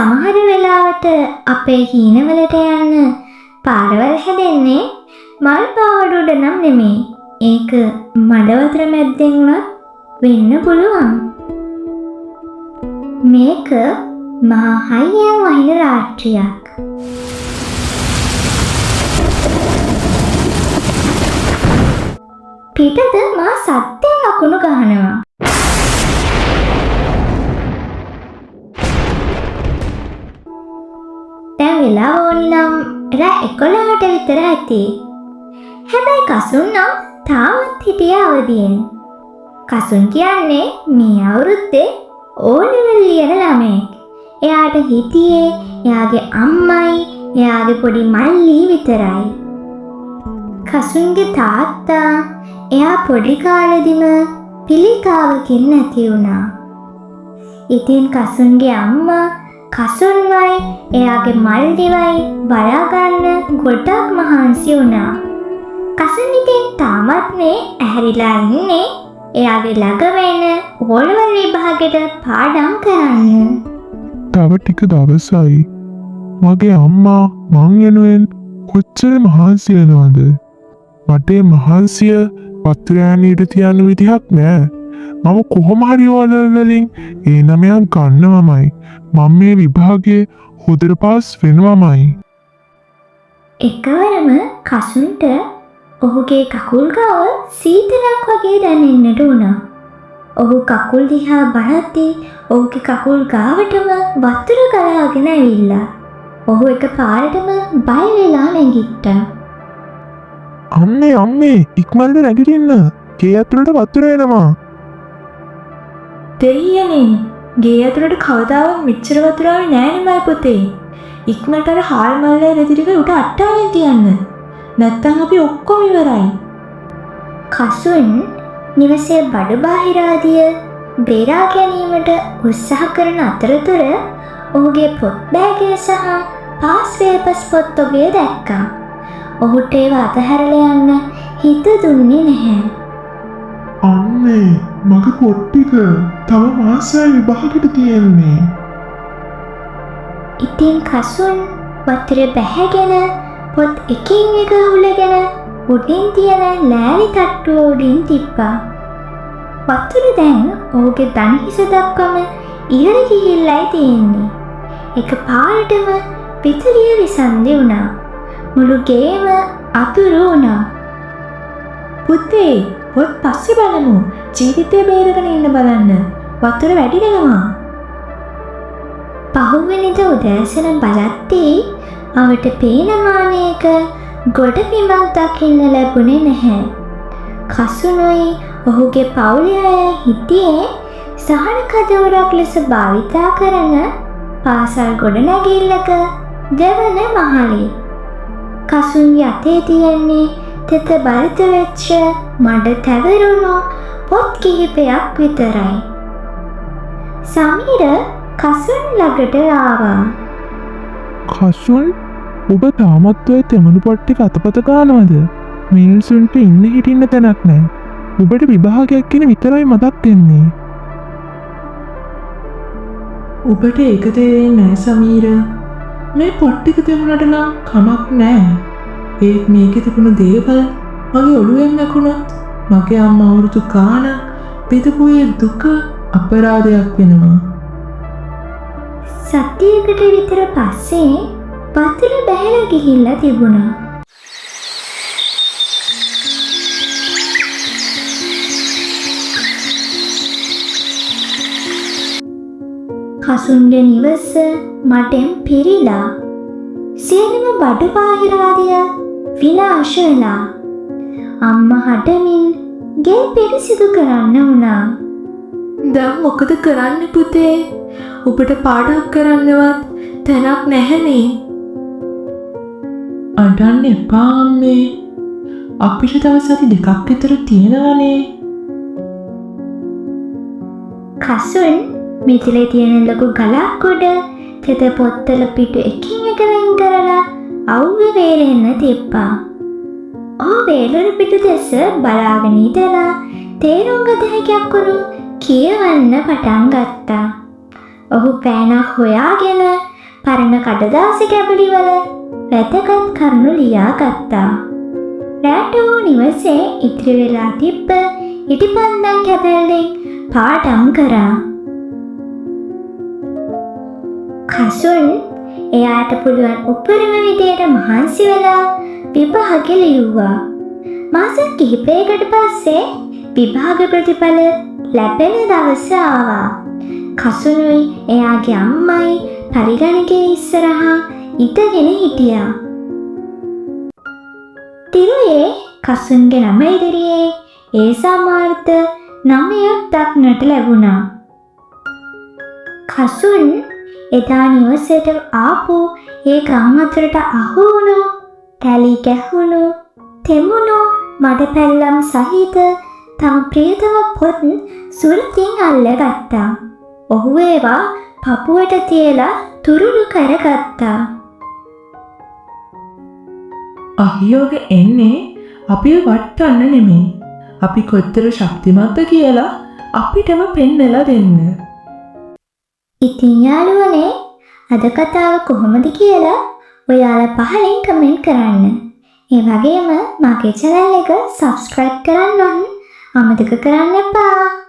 සමහර වෙලාවට අපේ හීනවලට යන්න පාරවල් හැදෙන්නේ මල් පාවඩ උඩ නම් නෙමෙයි. ඒක මඩ වතුර මැද්දෙන්වත් වෙන්න පුළුවන්. මේක මහා හයියෙන් වහින රාත්‍රියක්. පිටත මා සත්‍යයෙන් අකුණු ගහනවා. දැන් වෙලාව ඕනි නම් රෑ 11ට විතර ඇති. හැබැයි කසුන් නම් තාමත් හිටියේ අවදියෙන්. කසුන් කියන්නේ මේ අවුරුද්දේ ඕලෙවල් ලියන ළමයෙක්. එයාට හිටියේ එයාගේ අම්මයි එයාගේ පොඩි මල්ලි විතරයි. කසුන්ගේ තාත්තා එයා පොඩි කාලෙදිම පිළිකාවකින් නැති වුණා. ඉතින් කසුන්ගේ අම්මා කසුන්වයි එයාගේ මල්ලිවයි බලාගන්න ගොඩක් මහන්සි වුණා. කසුන් ඉතින් තාමත් මේ ඇහැරිලා ඉන්නේ එයාගේ ළඟ වෙන ඕලෙවල් විභාගෙට පාඩම් කරන්න. තව ටික දවසයි. මගේ අම්මා මං වෙනුවෙන් කොච්චර මහන්සි වෙනවද? මට මහන්සිය පත්‍රයන්ට තියන්න විදිහක් නෑ. මම කොහොම හරි ඕලෙවල් වලින් ඒ නමයන් ගන්නවමයි. මම මේ විභාගේ හොඳට පාස් වෙනවමයි. එකවරම කසුන්ට ඔහුගේ කකුල් ගාව සීතලක් වගේ දැනෙන්නට වුණා. ඔහු කකුල් දිහා බලද්දී ඔහුගේ කකුල් ගාවටම වතුර ගලාගෙන ඇවිල්ලා. ඔහු එකපාරටම බය වෙලා නැගිට්ටා. අම්මේ ඉක්මනට නැගිටින්න. ගේ ඇතුළට වතුර එනවා. දෙයියනේ ගේ ඇතුළට කවදාවත් මෙච්චර වතුර ආවේ නෑනේ මයි පුතේ. ඉක්මනට අර හාල් මල්ලේ රෙදි ටික උඩ අට්ටාවෙන් තියන්න. නැත්තම් අපි ඔක්කොම ඉවරයි. කසුන් නිවසේ බඩු බාහිර ආදිය බේරා ගැනීමට උත්සාහ කරන අතරතුර ඔහුගේ පොත් බෑගය සහ පාස් පේපර්ස් පොත් ඔබේ දැක්කා. ඔහුට ඒව අතහැරලා යන්න හිත දුන්නේ නැහැ. අම්මේ මගේ පොත් ටික තව මාසයක් විභාගෙට තියෙන්නේ. ඉතින් කසුන් වතුර බැහැගෙන පොත් එකින් එක හුලගෙන උඩින් තියෙන ලෑලි තට්ටුව උඩින් තිබ්බා. වතුර දැන් ඔහුගේ දණහිස දක්වාම ඉහළ ගිහිල්ලයි තියෙන්නේ. එකපාරටම පිටුලිය විසන්දි වුණා. මුළු ගේම අතුරු වුණා. පුතේ පොත් පස්සේ බලමු. ජීවිතේ බේරගෙන ඉන්න බලන්න. වතුර වැඩි වෙනවා. පහුවෙනිද උදෑසන බලද්දී අවට පේන මානයක ගොඩ බිමක් දකින්න ලැබුණේ නැහැ. කසුනුයි ඔහුගේ පවුලේ අය හිටියේ සහන කදවරක් ලෙස භාවිතා කරන පාසල් ගොඩනැගිල්ලක දෙවන මහලේ. කසුන්ගේ අතේ තියෙන්නේ තෙත බරිත වෙච්ච මඩ තැවරුණු පොත් කිහිපයක් විතරයි. සමීර කසුන් ළඟට ආවා. කසුන් ඔබ තාමත් ඔය තෙමණු පොත් ටික අතපත ගන්නවද? මිනිසුන්ට ඉන්න හිටින්න තැනක් නෑ. ඔබට විභාගයක් කියන විතරයි මතක් වෙන්නේ. ඔබට ඒක තේරෙන්නේ නෑ සමීර. මේ පොත් ටික තිබුණාට නම් කමක් නෑ. ඒත් මේකේ තිබුණු දේවල් මගේ ඔළුවෙන් නැකුණොත් මගේ අම්මා අවුරුදු ගාණක් බෙදපු ඒ දුක අපරාධයක් වෙනවා. සතියකට විතර පස්සේ වතුර බැහැලා ගිහිල්ලා තිබුණා. කසුන්ගේ නිවස මටෙන් පිරීලා සියලුම බඩු බාහිර ආදිය විනාශ වෙලා අම්මා හඬමින් ගේ පිරිසිදු කරන්න වුණා. දැන් මොකද කරන්නේ පුතේ? ඔබට පාඩම් කරන්නවත් තැනක් නැහැනේ. අඬන්න එපා අම්මේ. අපිට තව සති දෙකක් විතර තියෙනවනේ. කසුන් මිටිලේ තියෙන ලොකු ගලක් උඩ තෙත පොත්තල පිටු එකින් එක වෙන් කරලා අවුවේ වේලෙන්න තිබ්බා. ඔහු වේලුරු පිටු දෙස බලාගෙන ඉඳලා තේරුම් ගත හැකියක්කුණු කියවන්න පටන් ගත්තා. ඔහු පෑනක් හොයාගෙන පරණ කඩදාසි කැබලිවල වැදගත් කරුණු ලියා ගත්තා. රැට වූ නිවසේ ඉතිරි වෙලා තිබ්බ ඉටිපන්දම් කැබල්ලෙන් පාඩම් කරා. කසුන් එයාට පුළුවන් උපරිම විදියට මහන්සි වෙලා විභාග ලිව්වා. මාස කිහිපයකට පස්සේ විභාග ප්‍රතිඵල ලැබෙන දවස ආවා. කසුනුයි එයාගේ අම්මයි පරිගණකයේ ඉස්සරහා ඉඳගෙන හිටියා. තිරුයේ කසුන්ගේ නම ඉදිරියේ ඒ සමාර්ථ 9ක් දක්නට ලැබුණා. කසුන් එදා නිවසේට ආපු ඒ ගම් අතරට අහු වුණු, තැලි ගැහුණු, තෙමුණු මඩ පැල්ලම් සහිත තම ප්‍රියතම පොත් සුරතින් අල්ලගත්තා. ඔහු ඒවා පපුවට තියලා තුරුළු කරගත්තා. අහියෝග එන්නේ අපිව වට්ටන්න නෙමෙයි. අපි කොච්චර ශක්තිමත්ද කියලා අපිටම පෙන්නලා දෙන්න. ඉතින් යාළුවනේ අද කතාව කොහොමද කියලා ඔයාලා පහලින් කමෙන්ට් කරන්න. ඒ වගේම මගේ channel එක subscribe කරන්න අමතක කරන්න එපා.